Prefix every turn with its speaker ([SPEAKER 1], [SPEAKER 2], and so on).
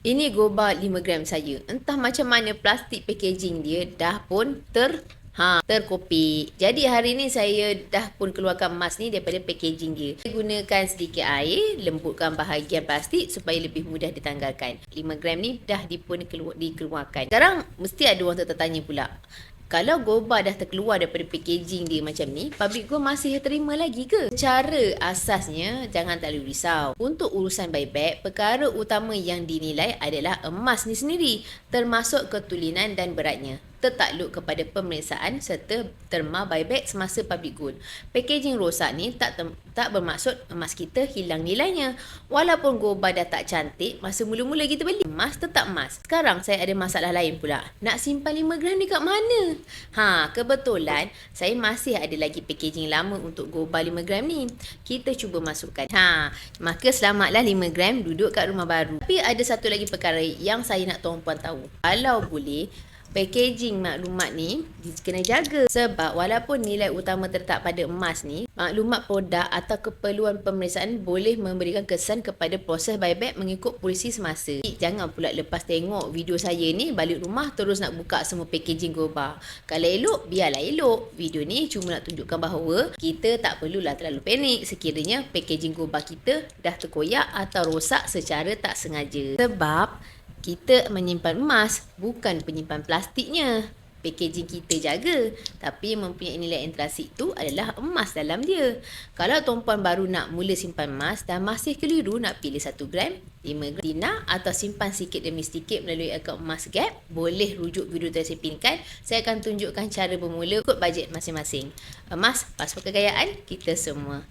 [SPEAKER 1] Ini goba 5 gram saja. Entah macam mana plastik packaging dia dah pun terkopik. Jadi hari ni saya dah pun keluarkan emas ni daripada packaging dia. Saya gunakan sedikit air, lembutkan bahagian plastik supaya lebih mudah ditanggalkan. 5 gram ni dah dikeluarkan. Sekarang mesti ada orang tertanya pula. Kalau goba dah terkeluar daripada packaging dia macam ni, public go masih terima lagi ke? Secara asasnya, jangan terlalu risau. Untuk urusan buyback, perkara utama yang dinilai adalah emas ni sendiri, termasuk ketulinan dan beratnya. Tertakluk kepada pemeriksaan serta terma buyback semasa public good. Packaging rosak ni tak bermaksud emas kita hilang nilainya. Walaupun goba dah tak cantik, masa mula-mula kita beli, emas tetap emas. Sekarang saya ada masalah lain pula. Nak simpan 5 gram ni kat mana? Kebetulan saya masih ada lagi packaging lama untuk goba 5 gram ni. Kita cuba masukkan. Maka selamatlah 5 gram duduk kat rumah baru. Tapi ada satu lagi perkara yang saya nak tuan-puan tahu. Kalau boleh, packaging maklumat ni kena jaga, sebab walaupun nilai utama terletak pada emas ni, maklumat produk atau keperluan pemeriksaan boleh memberikan kesan kepada proses buyback mengikut polisi semasa. Jangan pula lepas tengok video saya ni balik rumah terus nak buka semua packaging goba. Kalau elok, biarlah elok. Video ni cuma nak tunjukkan bahawa kita tak perlulah terlalu panik sekiranya packaging goba kita dah terkoyak atau rosak secara tak sengaja. Sebab kita menyimpan emas, bukan penyimpan plastiknya. Packaging kita jaga, tapi yang mempunyai nilai intrinsic tu adalah emas dalam dia. Kalau tuan-puan baru nak mula simpan emas dan masih keliru nak pilih 1 gram, 5 gram, dinar atau simpan sikit demi sedikit melalui akaun emas gap, boleh rujuk video yang saya pinkan. Saya akan tunjukkan cara bermula ikut bajet masing-masing. Emas, pasport kekayaan kita semua.